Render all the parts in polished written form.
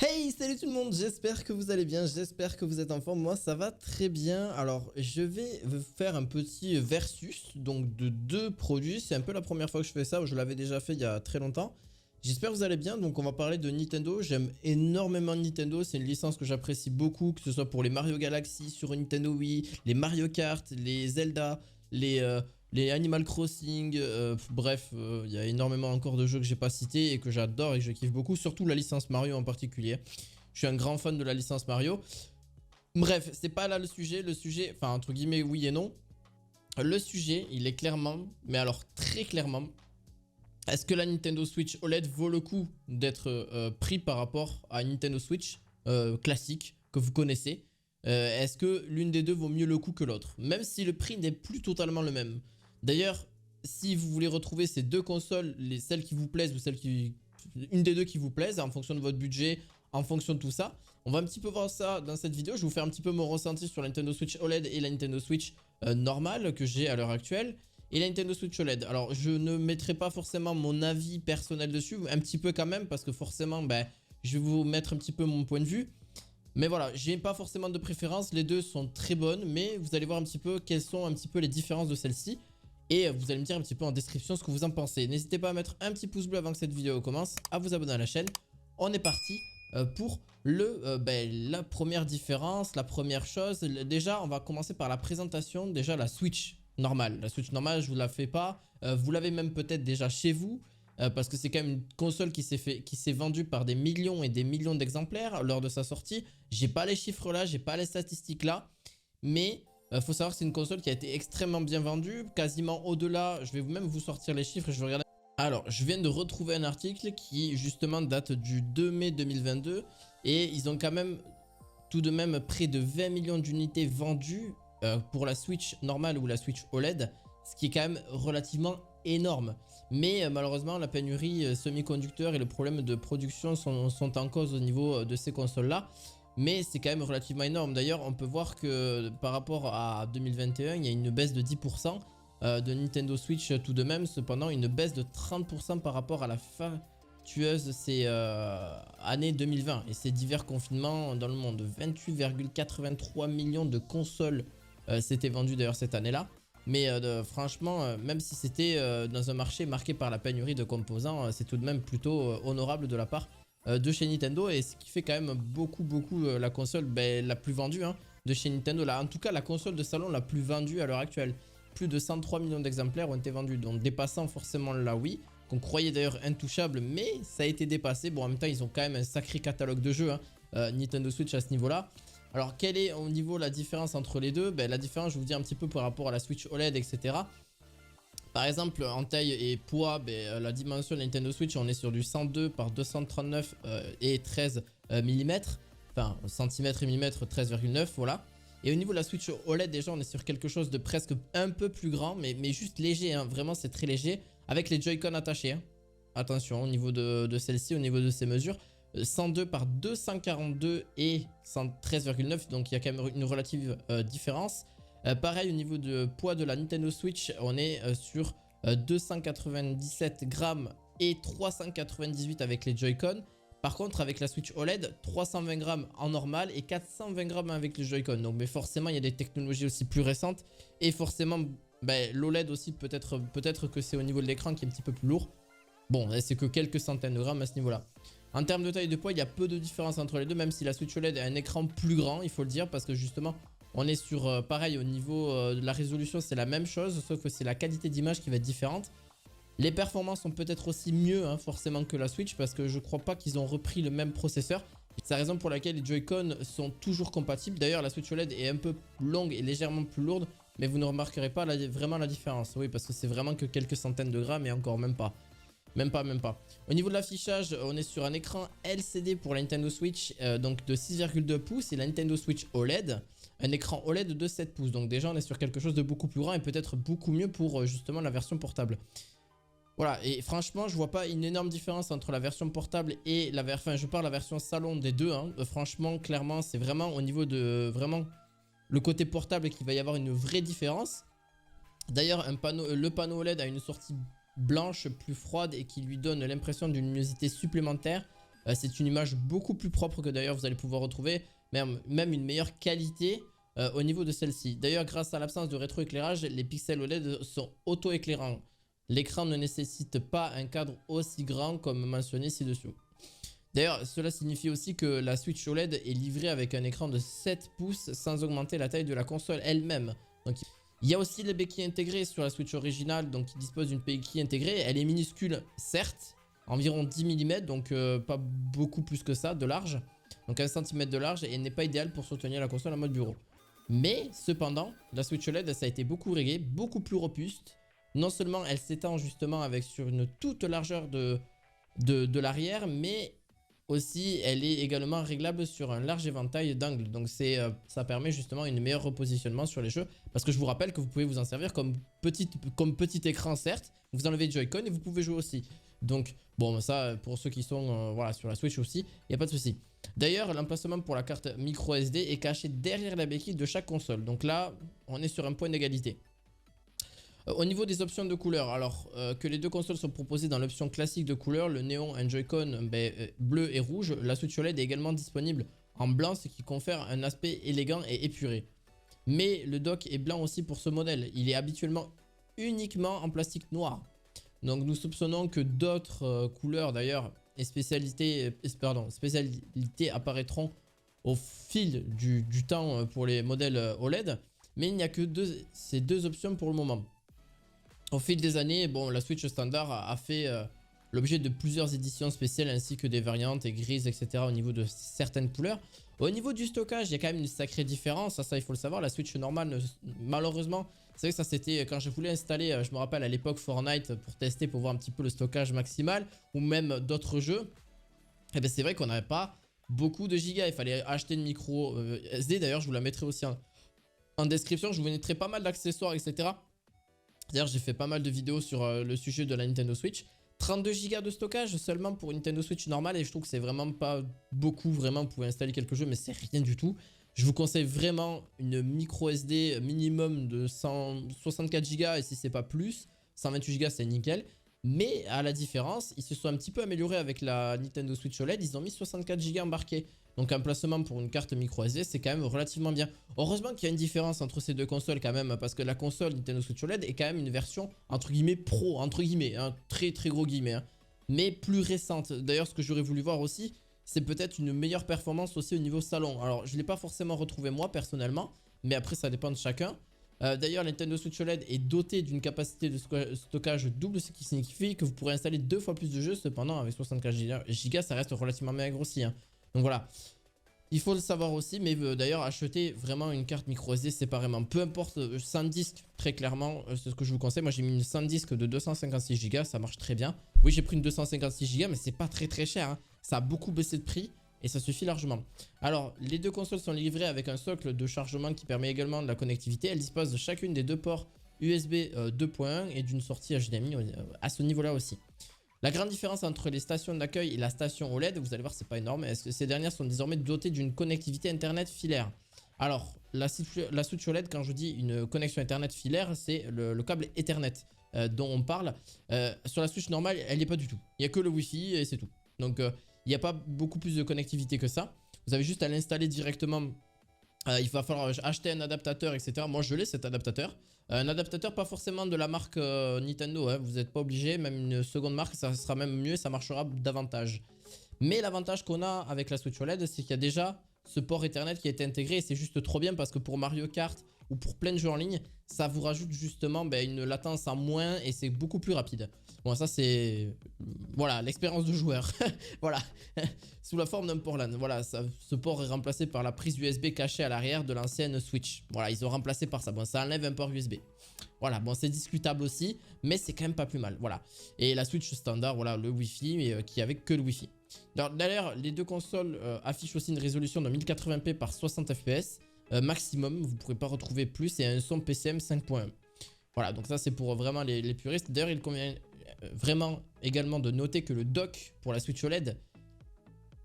Hey, salut tout le monde, j'espère que vous allez bien, j'espère que vous êtes en forme, moi ça va très bien. Alors je vais vous faire un petit versus donc de deux produits, c'est un peu la première fois que je fais ça, je l'avais déjà fait il y a très longtemps. J'espère que vous allez bien, donc on va parler de Nintendo, j'aime énormément Nintendo, c'est une licence que j'apprécie beaucoup, que ce soit pour les Mario Galaxy sur Nintendo Wii, les Mario Kart, les Zelda, les Animal Crossing, bref, il y a énormément encore de jeux que j'ai pas cités et que j'adore et que je kiffe beaucoup, surtout la licence Mario en particulier. Je suis un grand fan de la licence Mario. Bref, c'est pas là le sujet, enfin entre guillemets oui et non. Le sujet, il est clairement, mais alors très clairement, est-ce que la Nintendo Switch OLED vaut le coup d'être pris par rapport à une Nintendo Switch classique que vous connaissez? Est-ce que l'une des deux vaut mieux le coup que l'autre? Même si le prix n'est plus totalement le même. D'ailleurs, si vous voulez retrouver ces deux consoles, celles qui vous plaisent ou une des deux qui vous plaise, en fonction de votre budget, en fonction de tout ça, on va un petit peu voir ça dans cette vidéo. Je vais vous faire un petit peu mon ressenti sur la Nintendo Switch OLED et la Nintendo Switch normale que j'ai à l'heure actuelle. Et la Nintendo Switch OLED. Alors, je ne mettrai pas forcément mon avis personnel dessus, un petit peu quand même, parce que forcément, je vais vous mettre un petit peu mon point de vue. Mais voilà, j'ai pas forcément de préférence, les deux sont très bonnes, mais vous allez voir un petit peu quelles sont un petit peu les différences de celles-ci. Et vous allez me dire un petit peu en description ce que vous en pensez. N'hésitez pas à mettre un petit pouce bleu avant que cette vidéo commence, à vous abonner à la chaîne. On est parti pour la première différence, la première chose. Déjà, on va commencer par la présentation, déjà la Switch normale. La Switch normale, je vous la fais pas. Vous l'avez même peut-être déjà chez vous. Parce que c'est quand même une console qui s'est vendue par des millions et des millions d'exemplaires lors de sa sortie. J'ai pas les chiffres là, j'ai pas les statistiques là. Mais faut savoir que c'est une console qui a été extrêmement bien vendue. Quasiment au-delà, je vais même vous sortir les chiffres et je vais regarder. Alors, je viens de retrouver un article qui justement date du 2 mai 2022. Et ils ont quand même tout de même près de 20 millions d'unités vendues pour la Switch normale ou la Switch OLED. Ce qui est quand même relativement énorme. Mais malheureusement, la pénurie semi-conducteurs et le problème de production sont en cause au niveau de ces consoles-là. Mais c'est quand même relativement énorme. D'ailleurs, on peut voir que par rapport à 2021, il y a une baisse de 10% de Nintendo Switch tout de même. Cependant, une baisse de 30% par rapport à la fastueuse année 2020 et ces divers confinements dans le monde. 28,83 millions de consoles s'étaient vendues d'ailleurs cette année-là. Mais franchement, même si c'était dans un marché marqué par la pénurie de composants, c'est tout de même plutôt honorable de la part de chez Nintendo. Et ce qui fait quand même beaucoup la console la plus vendue de chez Nintendo. Là, en tout cas, la console de salon la plus vendue à l'heure actuelle. Plus de 103 millions d'exemplaires ont été vendus. Donc dépassant forcément la Wii, qu'on croyait d'ailleurs intouchable, mais ça a été dépassé. Bon, en même temps, ils ont quand même un sacré catalogue de jeux, Nintendo Switch à ce niveau-là. Alors, quelle est au niveau la différence entre les deux? La différence, je vous dis un petit peu par rapport à la Switch OLED, etc. Par exemple, en taille et poids, la dimension de la Nintendo Switch, on est sur du 102 par 239 et 13 mm. Enfin, centimètres et millimètres, 13,9, voilà. Et au niveau de la Switch OLED, déjà, on est sur quelque chose de presque un peu plus grand, mais juste léger, vraiment, c'est très léger, avec les Joy-Con attachés. Attention, au niveau de celle-ci, au niveau de ces mesures. 102 par 242 et 113,9, donc il y a quand même une relative différence. Pareil, au niveau du poids de la Nintendo Switch, on est sur 297 grammes et 398 avec les Joy-Con. Par contre, avec la Switch OLED, 320 grammes en normal et 420 grammes avec les Joy-Con. Donc, mais forcément, il y a des technologies aussi plus récentes. Et forcément, l'OLED aussi, peut-être que c'est au niveau de l'écran qui est un petit peu plus lourd. Bon, c'est que quelques centaines de grammes à ce niveau-là. En termes de taille de poids, il y a peu de différence entre les deux, même si la Switch OLED a un écran plus grand, il faut le dire, parce que justement, on est sur, pareil, au niveau de la résolution, c'est la même chose, sauf que c'est la qualité d'image qui va être différente. Les performances sont peut-être aussi mieux, forcément, que la Switch, parce que je crois pas qu'ils ont repris le même processeur. C'est la raison pour laquelle les Joy-Con sont toujours compatibles. D'ailleurs, la Switch OLED est un peu longue et légèrement plus lourde, mais vous ne remarquerez pas vraiment la différence. Oui, parce que c'est vraiment que quelques centaines de grammes et encore même pas. Même pas. Au niveau de l'affichage, on est sur un écran LCD pour la Nintendo Switch, donc de 6,2 pouces, et la Nintendo Switch OLED, un écran OLED de 7 pouces. Donc déjà, on est sur quelque chose de beaucoup plus grand et peut-être beaucoup mieux pour justement la version portable. Voilà, et franchement, je vois pas une énorme différence entre la version portable et la version... Enfin, je parle la version salon des deux. Franchement, clairement, c'est vraiment au niveau de... Vraiment, le côté portable qu'il va y avoir une vraie différence. D'ailleurs, le panneau OLED a une sortie blanche plus froide et qui lui donne l'impression d'une luminosité supplémentaire C'est une image beaucoup plus propre que d'ailleurs vous allez pouvoir retrouver, même une meilleure qualité au niveau de celle-ci. D'ailleurs, grâce à l'absence de rétroéclairage, les pixels OLED sont auto-éclairants. L'écran ne nécessite pas un cadre aussi grand comme mentionné ci-dessous. D'ailleurs, cela signifie aussi que la Switch OLED est livrée avec un écran de 7 pouces sans augmenter la taille de la console elle-même. Donc, il y a aussi les béquilles intégrées sur la Switch originale, donc qui dispose d'une béquille intégrée. Elle est minuscule, certes, environ 10 mm, donc pas beaucoup plus que ça de large. Donc 1 cm de large et n'est pas idéale pour soutenir la console en mode bureau. Mais cependant, la Switch OLED, ça a été beaucoup réglé, beaucoup plus robuste. Non seulement elle s'étend justement sur une toute largeur de l'arrière, mais aussi elle est également réglable sur un large éventail d'angles. Donc ça permet justement un meilleur repositionnement sur les jeux. Parce que je vous rappelle que vous pouvez vous en servir comme petit écran certes. Vous enlevez le Joy-Con et vous pouvez jouer aussi. Donc bon, ça pour ceux qui sont voilà, sur la Switch aussi, il n'y a pas de souci. D'ailleurs, l'emplacement pour la carte micro SD est caché derrière la béquille de chaque console. Donc là, on est sur un point d'égalité. Au niveau des options de couleurs, alors que les deux consoles sont proposées dans l'option classique de couleur, le néon, un Joy-Con bleu et rouge, la Switch OLED est également disponible en blanc, ce qui confère un aspect élégant et épuré. Mais le dock est blanc aussi pour ce modèle, il est habituellement uniquement en plastique noir. Donc nous soupçonnons que d'autres couleurs d'ailleurs et spécialités apparaîtront au fil du temps pour les modèles OLED, mais il n'y a que ces deux options pour le moment. Au fil des années, bon, la Switch standard a fait l'objet de plusieurs éditions spéciales ainsi que des variantes et grises, etc. au niveau de certaines couleurs. Au niveau du stockage, il y a quand même une sacrée différence, ça il faut le savoir. La Switch normale, malheureusement, c'est vrai que ça c'était quand je voulais installer, je me rappelle à l'époque Fortnite pour tester, pour voir un petit peu le stockage maximal ou même d'autres jeux. Et bien c'est vrai qu'on n'avait pas beaucoup de gigas, il fallait acheter une micro SD. D'ailleurs je vous la mettrai aussi en description, je vous mettrai pas mal d'accessoires, etc. D'ailleurs, j'ai fait pas mal de vidéos sur le sujet de la Nintendo Switch. 32 Go de stockage seulement pour une Nintendo Switch normale et je trouve que c'est vraiment pas beaucoup. Vraiment, vous pouvez installer quelques jeux, mais c'est rien du tout. Je vous conseille vraiment une micro SD minimum de 164 Go et si c'est pas plus, 128 Go c'est nickel. Mais à la différence, ils se sont un petit peu améliorés avec la Nintendo Switch OLED. Ils ont mis 64 Go embarqués. Donc un placement pour une carte micro SD, c'est quand même relativement bien. Heureusement qu'il y a une différence entre ces deux consoles quand même, parce que la console Nintendo Switch OLED est quand même une version entre guillemets pro, entre guillemets, hein, très très gros guillemets, hein, mais plus récente. D'ailleurs, ce que j'aurais voulu voir aussi, c'est peut-être une meilleure performance aussi au niveau salon. Alors, je ne l'ai pas forcément retrouvé moi personnellement, mais après ça dépend de chacun. D'ailleurs, la Nintendo Switch OLED est dotée d'une capacité de stockage double, ce qui signifie que vous pourrez installer 2 fois plus de jeux. Cependant, avec 64 Go, ça reste relativement bien grossi, hein. Donc voilà, il faut le savoir aussi, mais d'ailleurs acheter vraiment une carte micro SD séparément. Peu importe, SanDisk, très clairement, c'est ce que je vous conseille. Moi j'ai mis une SanDisk de 256 Go, ça marche très bien. Oui, j'ai pris une 256 Go, mais c'est pas très cher, hein. Ça a beaucoup baissé de prix et ça suffit largement. Alors, les deux consoles sont livrées avec un socle de chargement qui permet également de la connectivité. Elles disposent de chacune des deux ports USB 2.1 et d'une sortie HDMI à ce niveau-là aussi. La grande différence entre les stations d'accueil et la station OLED, vous allez voir, c'est pas énorme. Est-ce que ces dernières sont désormais dotées d'une connectivité internet filaire? Alors, la Switch OLED, quand je dis une connexion internet filaire, c'est le câble Ethernet dont on parle. Sur la Switch normale, elle n'y est pas du tout. Il n'y a que le Wi-Fi et c'est tout. Donc, il n'y a pas beaucoup plus de connectivité que ça. Vous avez juste à l'installer directement. Il va falloir acheter un adaptateur, etc. Moi, je l'ai cet adaptateur. Un adaptateur pas forcément de la marque Nintendo, hein. Vous n'êtes pas obligé, même une seconde marque, ça sera même mieux, ça marchera davantage. Mais l'avantage qu'on a avec la Switch OLED, c'est qu'il y a déjà ce port Ethernet qui a été intégré et c'est juste trop bien parce que pour Mario Kart ou pour plein de jeux en ligne, ça vous rajoute justement une latence en moins et c'est beaucoup plus rapide. Bon, ça c'est voilà l'expérience de joueur. Voilà, sous la forme d'un port LAN. Voilà, ce port est remplacé par la prise USB cachée à l'arrière de l'ancienne Switch. Voilà, ils ont remplacé par ça. Bon, ça enlève un port USB. Voilà, bon, c'est discutable aussi, mais c'est quand même pas plus mal. Voilà, et la Switch standard, voilà, le Wi-Fi qui avait que le Wi-Fi. D'ailleurs, les deux consoles affichent aussi une résolution de 1080p par 60 fps maximum. Vous ne pourrez pas retrouver plus et un son PCM 5.1. Voilà, donc ça c'est pour vraiment les puristes. D'ailleurs, il convient vraiment également de noter que le dock pour la Switch OLED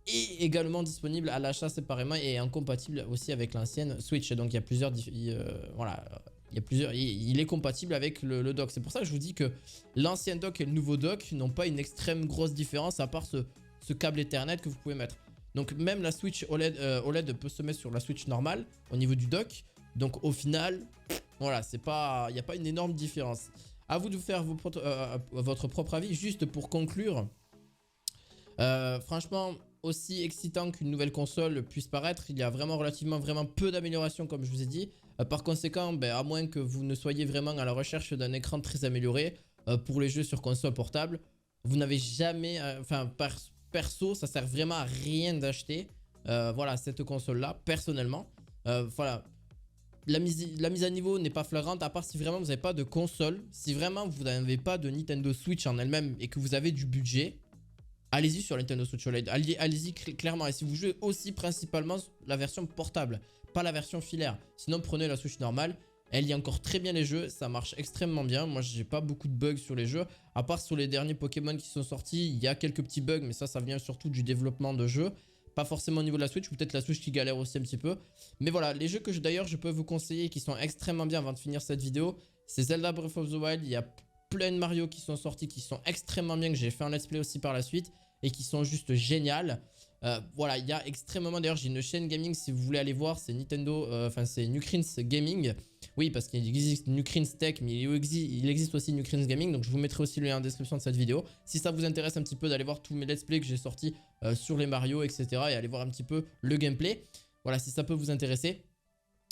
est également disponible à l'achat séparément et est incompatible aussi avec l'ancienne Switch. Donc il y a plusieurs voilà, il est compatible avec le dock. C'est pour ça que je vous dis que l'ancien dock et le nouveau dock n'ont pas une extrême grosse différence à part ce câble Ethernet que vous pouvez mettre. Donc même la Switch OLED peut se mettre sur la Switch normale au niveau du dock. Donc au final, voilà, il n'y a pas une énorme différence. À vous de faire votre propre avis. Juste pour conclure, franchement, aussi excitant qu'une nouvelle console puisse paraître, il y a vraiment vraiment peu d'améliorations comme je vous ai dit. Par conséquent, à moins que vous ne soyez vraiment à la recherche d'un écran très amélioré pour les jeux sur console portable, vous n'avez jamais, perso, ça sert vraiment à rien d'acheter voilà, cette console là, personnellement. Voilà. La mise à niveau n'est pas flagrante à part si vraiment vous n'avez pas de console. Si vraiment vous n'avez pas de Nintendo Switch en elle-même et que vous avez du budget, allez-y sur Nintendo Switch OLED. Allez-y clairement. Et si vous jouez aussi principalement la version portable, pas la version filaire. Sinon prenez la Switch normale. Elle lit encore très bien les jeux, ça marche extrêmement bien. Moi j'ai pas beaucoup de bugs sur les jeux. À part sur les derniers Pokémon qui sont sortis, il y a quelques petits bugs, mais ça vient surtout du développement de jeux. Pas forcément au niveau de la Switch, ou peut-être la Switch qui galère aussi un petit peu. Mais voilà, les jeux que d'ailleurs je peux vous conseiller qui sont extrêmement bien avant de finir cette vidéo, c'est Zelda Breath of the Wild. Il y a plein de Mario qui sont sortis, qui sont extrêmement bien, que j'ai fait un let's play aussi par la suite, et qui sont juste géniales. Voilà, il y a extrêmement, d'ailleurs j'ai une chaîne gaming si vous voulez aller voir, c'est Nintendo, c'est Nukrins Gaming. Oui, parce qu'il existe Nukrins Tech, mais il existe aussi Nukrins Gaming, donc je vous mettrai aussi le lien en description de cette vidéo. Si ça vous intéresse un petit peu d'aller voir tous mes let's play que j'ai sortis sur les Mario, etc. et aller voir un petit peu le gameplay. Voilà, si ça peut vous intéresser.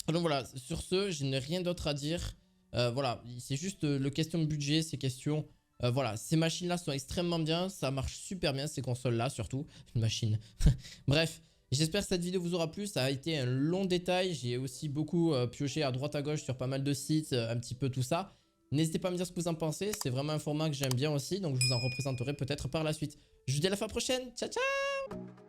Donc voilà, sur ce, je n'ai rien d'autre à dire. Voilà, c'est juste le question de budget, ces questions... voilà, ces machines-là sont extrêmement bien. Ça marche super bien, ces consoles-là, surtout. Une machine. Bref, j'espère que cette vidéo vous aura plu. Ça a été un long détail. J'ai aussi beaucoup pioché à droite à gauche sur pas mal de sites, un petit peu tout ça. N'hésitez pas à me dire ce que vous en pensez. C'est vraiment un format que j'aime bien aussi. Donc, je vous en représenterai peut-être par la suite. Je vous dis à la fois prochaine. Ciao, ciao!